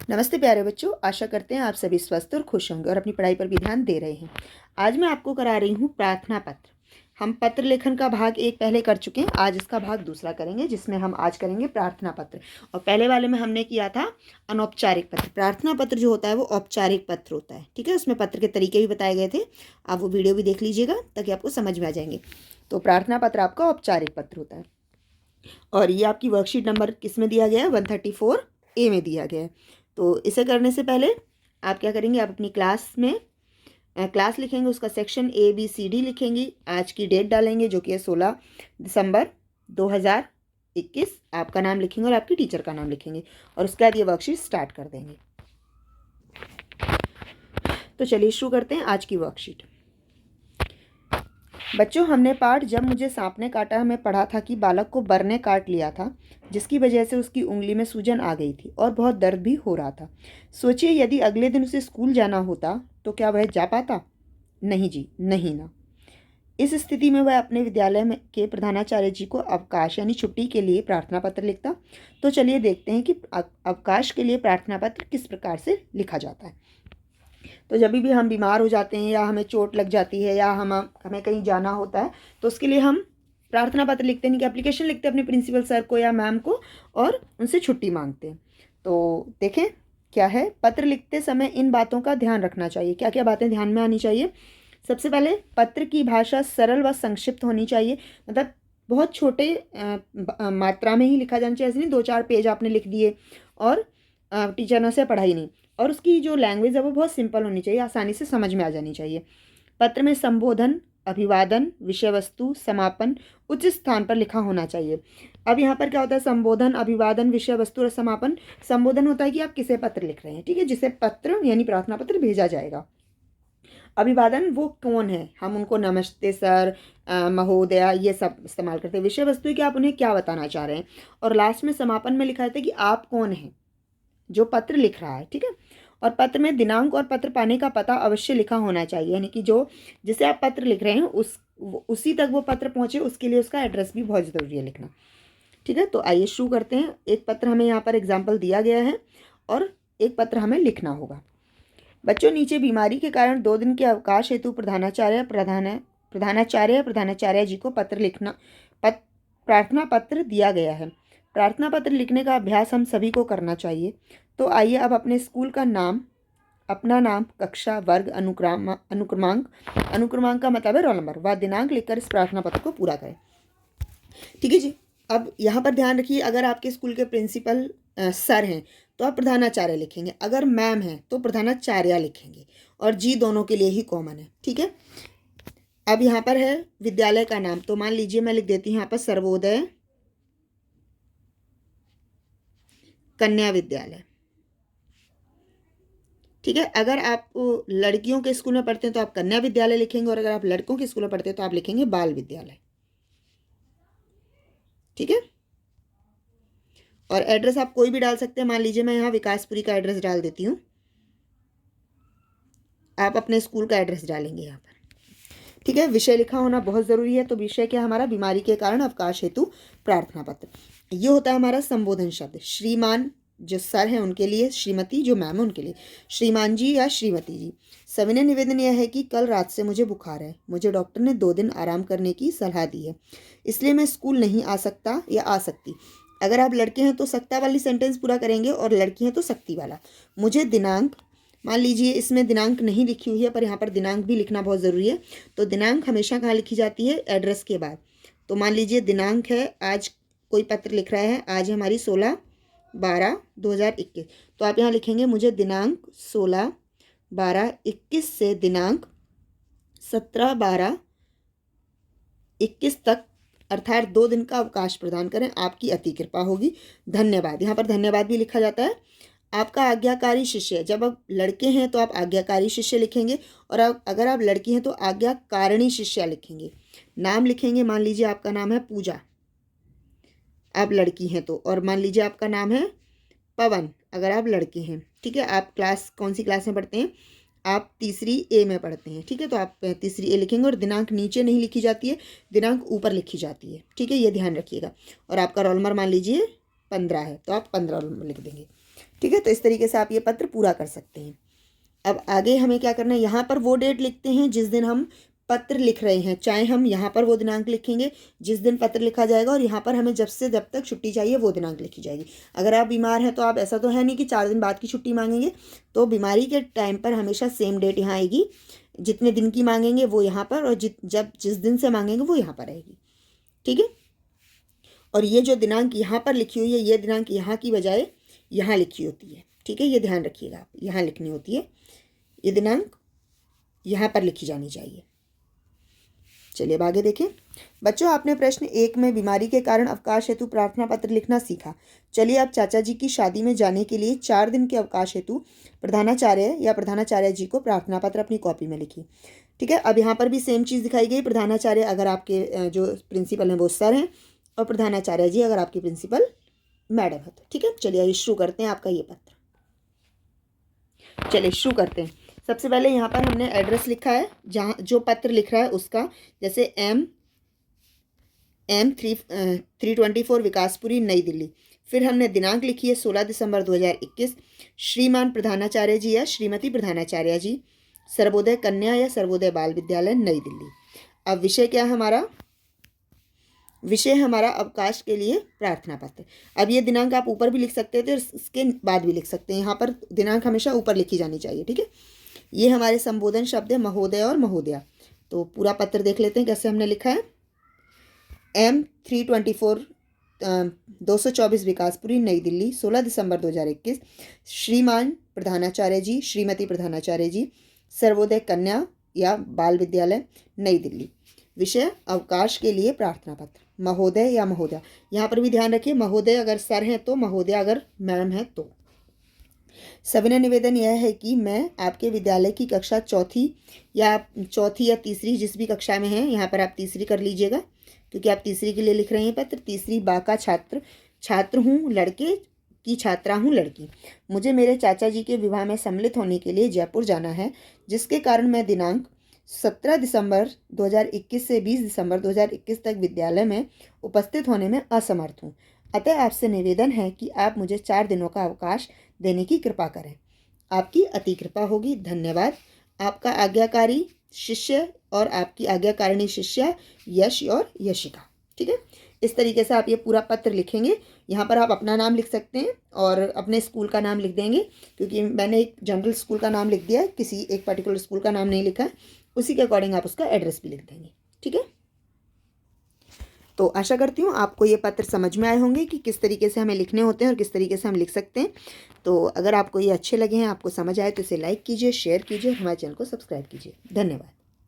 नमस्ते प्यारे बच्चों, आशा करते हैं आप सभी स्वस्थ और खुश होंगे और अपनी पढ़ाई पर भी ध्यान दे रहे हैं। आज मैं आपको करा रही हूँ प्रार्थना पत्र। हम पत्र लेखन का भाग 1 पहले कर चुके हैं, आज इसका भाग 2 करेंगे जिसमें हम आज करेंगे प्रार्थना पत्र। और पहले वाले में हमने किया था अनौपचारिक पत्र। प्रार्थना पत्र जो होता है वो औपचारिक पत्र होता है, ठीक है। उसमें पत्र के तरीके भी बताए गए थे, आप वो वीडियो भी देख लीजिएगा ताकि आपको समझ में आ जाएंगे। तो प्रार्थना पत्र आपका औपचारिक पत्र होता है और ये आपकी वर्कशीट नंबर किस में दिया गया है, 134A में दिया गया है। तो इसे करने से पहले आप क्या करेंगे, आप अपनी क्लास में क्लास लिखेंगे, उसका सेक्शन ABCD लिखेंगे, आज की डेट डालेंगे जो कि है 16 दिसंबर 2021। आपका नाम लिखेंगे और आपकी टीचर का नाम लिखेंगे और उसके बाद ये वर्कशीट स्टार्ट कर देंगे। तो चलिए शुरू करते हैं आज की वर्कशीट। बच्चों, हमने पाठ जब मुझे सांप ने काटा में पढ़ा था कि बालक को बर ने काट लिया था, जिसकी वजह से उसकी उंगली में सूजन आ गई थी और बहुत दर्द भी हो रहा था। सोचिए यदि अगले दिन उसे स्कूल जाना होता तो क्या वह जा पाता? नहीं जी, नहीं ना। इस स्थिति में वह अपने विद्यालय में के प्रधानाचार्य जी को अवकाश यानी छुट्टी के लिए प्रार्थना पत्र लिखता। तो चलिए देखते हैं कि अवकाश के लिए प्रार्थना पत्र किस प्रकार से लिखा जाता है। तो जब भी हम बीमार हो जाते हैं या हमें चोट लग जाती है या हमें कहीं जाना होता है तो उसके लिए हम प्रार्थना पत्र लिखते हैं कि एप्लीकेशन लिखते हैं अपने प्रिंसिपल सर को या मैम को और उनसे छुट्टी मांगते हैं। तो देखें क्या है, पत्र लिखते समय इन बातों का ध्यान रखना चाहिए। क्या क्या बातें ध्यान में आनी चाहिए? सबसे पहले पत्र की भाषा सरल व संक्षिप्त होनी चाहिए, मतलब बहुत छोटे मात्रा में ही लिखा जाना चाहिए। ऐसे नहीं 2-4 पेज आपने लिख दिए और टीचरों से पढ़ाई नहीं। और उसकी जो लैंग्वेज है वो बहुत सिंपल होनी चाहिए, आसानी से समझ में आ जानी चाहिए। पत्र में संबोधन, अभिवादन, विषय वस्तु, समापन उचित स्थान पर लिखा होना चाहिए। अब यहाँ पर क्या होता है, संबोधन, अभिवादन, विषय वस्तु और समापन। संबोधन होता है कि आप किसे पत्र लिख रहे हैं, ठीक है, जिसे पत्र यानी प्रार्थना पत्र भेजा जाएगा। अभिवादन वो कौन है, हम उनको नमस्ते सर, महोदया ये सब इस्तेमाल करते हैं। विषय वस्तु कि आप उन्हें क्या बताना चाह रहे हैं। और लास्ट में समापन में लिखा था कि आप कौन हैं जो पत्र लिख रहा है, ठीक है। और पत्र में दिनांक और पत्र पाने का पता अवश्य लिखा होना चाहिए, यानी कि जो जिसे आप पत्र लिख रहे हैं उसी तक वो पत्र पहुंचे, उसके लिए उसका एड्रेस भी बहुत ज़रूरी है लिखना, ठीक है। तो आइए शुरू करते हैं। एक पत्र हमें यहाँ पर एग्जाम्पल दिया गया है और एक पत्र हमें लिखना होगा। बच्चों, नीचे बीमारी के कारण 2 दिन के अवकाश हेतु प्रधानाचार्य जी को प्रार्थना पत्र दिया गया है। प्रार्थना पत्र लिखने का अभ्यास हम सभी को करना चाहिए। तो आइए अब अपने स्कूल का नाम, अपना नाम, कक्षा, वर्ग, अनुक्रमांक का मतलब है रोल नंबर, व दिनांक लिखकर इस प्रार्थना पत्र को पूरा करें, ठीक है जी। अब यहाँ पर ध्यान रखिए, अगर आपके स्कूल के प्रिंसिपल सर हैं तो आप प्रधानाचार्य लिखेंगे, अगर मैम है तो प्रधानाचार्य लिखेंगे और जी दोनों के लिए ही कॉमन है, ठीक है। अब यहाँ पर है विद्यालय का नाम, तो मान लीजिए मैं लिख देती हूँ यहाँ पर सर्वोदय कन्या विद्यालय, ठीक है। अगर आप लड़कियों के स्कूल में पढ़ते हैं तो आप कन्या विद्यालय लिखेंगे और अगर आप लड़कों के स्कूल में पढ़ते हैं तो आप लिखेंगे बाल विद्यालय, ठीक है। और एड्रेस आप कोई भी डाल सकते हैं, मान लीजिए मैं यहाँ विकासपुरी का एड्रेस डाल देती हूँ, आप अपने स्कूल का एड्रेस डालेंगे यहाँ पर, ठीक है। विषय लिखा होना बहुत ज़रूरी है। तो विषय क्या, हमारा बीमारी के कारण अवकाश हेतु प्रार्थना पत्र। ये होता है हमारा संबोधन शब्द। श्रीमान जो सर हैं उनके लिए, श्रीमती जो मैम है उनके लिए श्रीमान जी या श्रीमती जी। सविनय निवेदन यह है कि कल रात से मुझे बुखार है, मुझे डॉक्टर ने 2 दिन आराम करने की सलाह दी है, इसलिए मैं स्कूल नहीं आ सकता या आ सकती। अगर आप लड़के हैं तो सकता वाली सेंटेंस पूरा करेंगे और लड़की हैं तो सकती वाला। मुझे दिनांक, मान लीजिए इसमें दिनांक नहीं लिखी हुई है पर यहाँ पर दिनांक भी लिखना बहुत ज़रूरी है। तो दिनांक हमेशा कहाँ लिखी जाती है, एड्रेस के बाद। तो मान लीजिए दिनांक है, आज कोई पत्र लिख रहा है, आज हमारी 16/12/2021, तो आप यहाँ लिखेंगे मुझे दिनांक 16/12/21 से दिनांक 17/12/21 तक अर्थात 2 दिन का अवकाश प्रदान करें, आपकी अति कृपा होगी, धन्यवाद। यहाँ पर धन्यवाद भी लिखा जाता है। आपका आज्ञाकारी शिष्य, जब आप लड़के हैं तो आप आज्ञाकारी शिष्य लिखेंगे और अगर आप लड़की हैं तो आज्ञाकारिणी शिष्या लिखेंगे। नाम लिखेंगे, मान लीजिए आपका नाम है पूजा, आप लड़की हैं तो, और मान लीजिए आपका नाम है पवन अगर आप लड़के हैं, ठीक है। आप क्लास कौन सी क्लास में पढ़ते हैं, आप 3री A में पढ़ते हैं, ठीक है। तो आप 3री A लिखेंगे और दिनांक नीचे नहीं लिखी जाती है, दिनांक ऊपर लिखी जाती है, ठीक है, ये ध्यान रखिएगा। और आपका रोल नंबर मान लीजिए 15 है तो आप 15 रोल नंबर लिख देंगे। ठीक है, तो इस तरीके से आप ये पत्र पूरा कर सकते हैं। अब आगे हमें क्या करना है, यहाँ पर वो डेट लिखते हैं जिस दिन हम पत्र लिख रहे हैं, चाहे हम यहाँ पर वो दिनांक लिखेंगे जिस दिन पत्र लिखा जाएगा, और यहाँ पर हमें जब से जब तक छुट्टी चाहिए वो दिनांक लिखी जाएगी। अगर आप बीमार हैं तो आप, ऐसा तो है नहीं कि 4 दिन बाद की छुट्टी मांगेंगे, तो बीमारी के टाइम पर हमेशा सेम डेट यहाँ आएगी, जितने दिन की मांगेंगे वो यहाँ पर, और जिस दिन से मांगेंगे वो यहाँ पर आएगी। ठीक है, और ये जो दिनांक यहाँ पर लिखी हुई है, ये दिनांक यहाँ की बजाय यहाँ लिखी होती है। ठीक है, ये ध्यान रखिएगा, आप यहाँ लिखनी होती है, ये दिनांक यहाँ पर लिखी जानी चाहिए। चलिए अब आगे देखें। बच्चों, आपने प्रश्न 1 में बीमारी के कारण अवकाश हेतु प्रार्थना पत्र लिखना सीखा। चलिए आप चाचा जी की शादी में जाने के लिए 4 दिन के अवकाश हेतु प्रधानाचार्य या प्रधानाचार्य जी को प्रार्थना पत्र अपनी कॉपी में लिखिए। ठीक है, अब यहाँ पर भी सेम चीज़ दिखाई गई। प्रधानाचार्य अगर आपके जो प्रिंसिपल हैं वो सर हैं, और प्रधानाचार्य जी अगर आपकी प्रिंसिपल मैडम है। तो ठीक है, चलिए आइए शुरू करते हैं आपका ये पत्र। चलिए शुरू करते हैं। सबसे पहले यहाँ पर हमने एड्रेस लिखा है, जहाँ जो पत्र लिख रहा है उसका, जैसे M 324 विकासपुरी नई दिल्ली। फिर हमने दिनांक लिखी है 16 दिसंबर 2021। श्रीमान प्रधानाचार्य जी या श्रीमती प्रधानाचार्य जी, सर्वोदय कन्या या सर्वोदय बाल विद्यालय नई दिल्ली। अब विषय क्या है हमारा? विषय हमारा अवकाश के लिए प्रार्थना पत्र। अब ये दिनांक आप ऊपर भी लिख सकते थे, इसके बाद भी लिख सकते हैं। यहाँ पर दिनांक हमेशा ऊपर लिखी जानी चाहिए। ठीक है, ये हमारे संबोधन शब्द है महोदय और महोदया। तो पूरा पत्र देख लेते हैं कैसे हमने लिखा है। M 324 224 विकासपुरी नई दिल्ली, 16 दिसंबर 2021। श्रीमान प्रधानाचार्य जी, श्रीमती प्रधानाचार्य जी, सर्वोदय कन्या या बाल विद्यालय नई दिल्ली। विषय अवकाश के लिए प्रार्थना पत्र, महोदय या महोदया। यहाँ पर भी ध्यान रखिए, महोदय अगर सर हैं तो, महोदया अगर मैम है तो। सविनय निवेदन यह है कि मैं आपके विद्यालय की कक्षा चौथी या तीसरी, जिस भी कक्षा में हैं, यहाँ पर आप तीसरी कर लीजिएगा क्योंकि आप तीसरी के लिए लिख रहे हैं पत्र। तीसरी बा का छात्र हूँ, लड़के की छात्रा हूँ, लड़की। मुझे मेरे चाचा जी के विवाह में सम्मिलित होने के लिए जयपुर जाना है, जिसके कारण मैं दिनांक 17 दिसंबर 2021 से 20 दिसंबर 2021 तक विद्यालय में उपस्थित होने में असमर्थ हूँ। अतः आपसे निवेदन है कि आप मुझे 4 दिनों का अवकाश देने की कृपा करें। आपकी अति कृपा होगी। धन्यवाद। आपका आज्ञाकारी शिष्य और आपकी आज्ञाकारिणी शिष्या यश और यशिका। ठीक है, इस तरीके से आप ये पूरा पत्र लिखेंगे। यहाँ पर आप अपना नाम लिख सकते हैं और अपने स्कूल का नाम लिख देंगे, क्योंकि मैंने एक जनरल स्कूल का नाम लिख दिया है, किसी एक पर्टिकुलर स्कूल का नाम नहीं लिखा है। उसी के अकॉर्डिंग आप उसका एड्रेस भी लिख देंगे। ठीक है, तो आशा करती हूँ आपको ये पत्र समझ में आए होंगे कि किस तरीके से हमें लिखने होते हैं और किस तरीके से हम लिख सकते हैं। तो अगर आपको ये अच्छे लगे हैं, आपको समझ आए, तो इसे लाइक कीजिए, शेयर कीजिए, हमारे चैनल को सब्सक्राइब कीजिए। धन्यवाद।